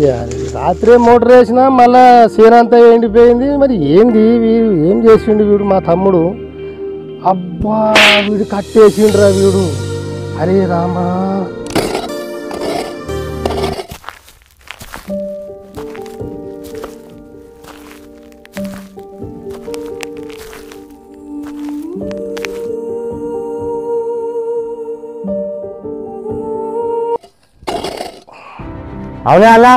చేయాలి రాత్రే మోటార్ వేసినా మళ్ళా సేనంతా ఎండిపోయింది మరి ఏంది వీడు ఏం చేసిండు వీడు మా తమ్ముడు అబ్బా వీడు కట్టేసిండ్రా వీడు అరే రామా అవునే అన్న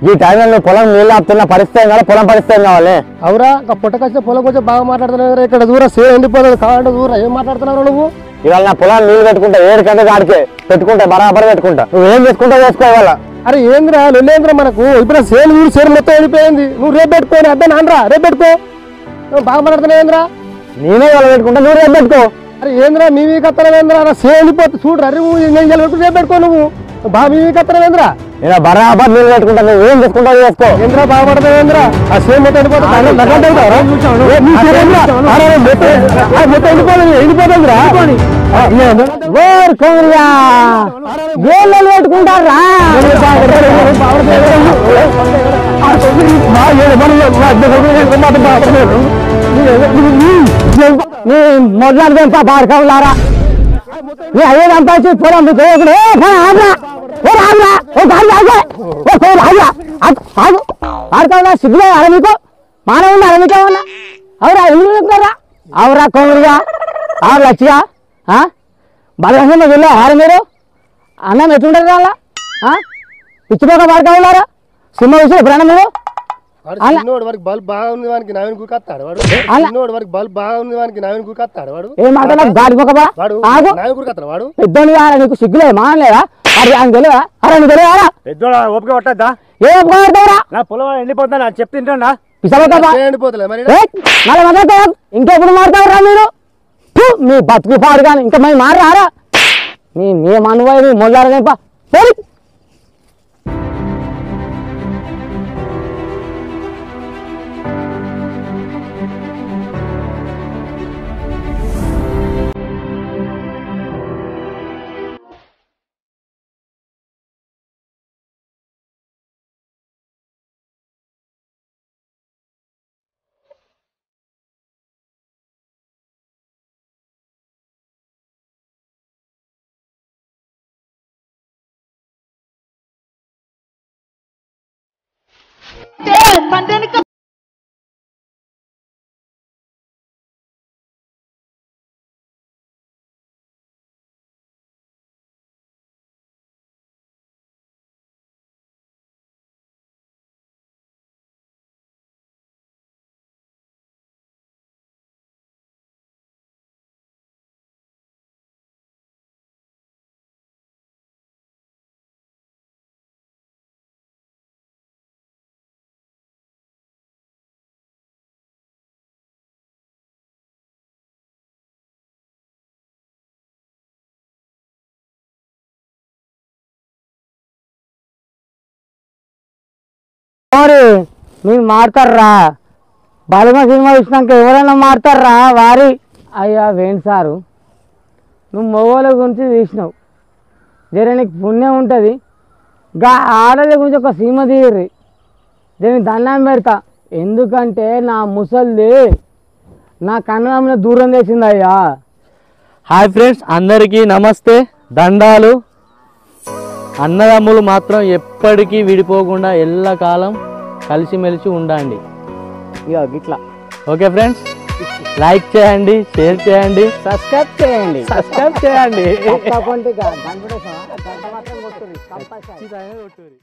ఈ టైంలో పొలం నీళ్ళు ఆపుతున్న పరిస్థితి కదా పొలం పరిస్థితి కావాలి అవురా ఇంకా పుట్టకొచ్చే పొలం కొంచెం బాగా మాట్లాడుతున్నావు ఇక్కడ దూరం సే ఎండిపోతుంది కావాలంటే దూరం ఏం మాట్లాడుతున్నావు నువ్వు ఇవాళ నా పొలాన్ని నీళ్ళు పెట్టుకుంటా 7 గంటలకు ఆడికే పెట్టుకుంటా బరాబర్ పెట్టుకుంటా నువ్వు ఏం చేసుకుంటావు చేసుకో ఇవాళ అరే ఏంద్రా లొల్లేంద్రా మనకు ఇప్పుడు సేలు ఊరు సేలు మొత్తం ఎండిపోయింది నువ్వు రేపు పెట్టుకోని అడ్డా నాన్నరా రేపు పెట్టుకో నువ్వు బాగా మాట్లాడుతున్నావు ఏంద్రా నేనే ఇవాళ పెట్టుకుంటా నువ్వు రేపు పెట్టుకో అరే ఏంద్రా మీ కత్తలేంద్రా నా సేలు ఎండిపోతుంది చూడరా అరే నువ్వు రేపు పెట్టుకో నువ్వు బాగా మీ కత్తలేంద్రా నేను బరాబర్ నీళ్ళు పెట్టుకుంటా నువ్వు ఏం చేసుకుంటావు చేసుకో ఏంద్రా బాగుపడతావు ఏంద్రా ఆ సేమ్ మొత్తం ఎండిపోతుందిరా పెట్టుకుంటారా మొదలు పాడుకోవాలారా నీ అయ్యే సంపాదించి పొలం ఆడుకోవాలా సిగ్గులే అరమికో మానవుని అరమికేమన్నా అవురా ఎందుకు చెప్తారా అవురా కోమరిగా 6 లక్షగా బలహీన వెళ్ళా ఆరు మీరు అన్నం ఎట్లుంటారు అలా పిచ్చిపోక పాడుకోవాలారా సినిమా విషయం ఎప్పుడన్నా మీరు వాడికి బల్బ్ బాగుంది వానికి నవీన్ కూకత్తాడు వాడు వాడికి బల్బ్ బాగుంది వానికి నవీన్ కూకత్తాడు వాడు ఏం మాట్లాడ గాడిపోకబా నవీన్ కూకత్తాడు వాడు పెద్దోని నీకు సిగ్గులే మానలేదా అది ఆయన తెలియదా అరే నువ్వు తెలియదా పెద్దోడు ఓపిక పట్టద్దా ఏ ఒప్పుకోడతావురా నా పొలం ఎండిపోతుందా అని చెప్తుంటా ఎండిపోతలే మరి ఇంకెప్పుడు మారుతావురా మీరు మీ బతుకు పాడు కానీ ఇంకా మేము మారారా మీ అనుభవం మీ మొదలారదేపా సరే మీరు మారుతారా బలమ సినిమా ఇచ్చినాక ఎవరైనా మారుతారా వారి అయ్యా వేణు సారు నువ్వు మొగోళ్ళ గురించి తీసినావు జర నీకు పుణ్యం ఉంటుంది గా ఆడల గురించి ఒక సీమ తీయర్రి దీనికి దండం పెడతా ఎందుకంటే నా ముసల్ది నా కన్నదమ్ముని దూరం చేసింది అయ్యా హాయ్ ఫ్రెండ్స్ అందరికీ నమస్తే దండాలు అన్నదమ్ములు మాత్రం ఎప్పటికీ విడిపోకుండా ఎల్లకాలం కలిసిమెలిసి ఉండండి ఇక గిట్లా ఓకే ఫ్రెండ్స్ లైక్ చేయండి షేర్ చేయండి సబ్స్క్రైబ్ చేయండి సబ్స్క్రైబ్ చేయండి తప్పకుండా గంట మాత్రం కొట్టుర్రి.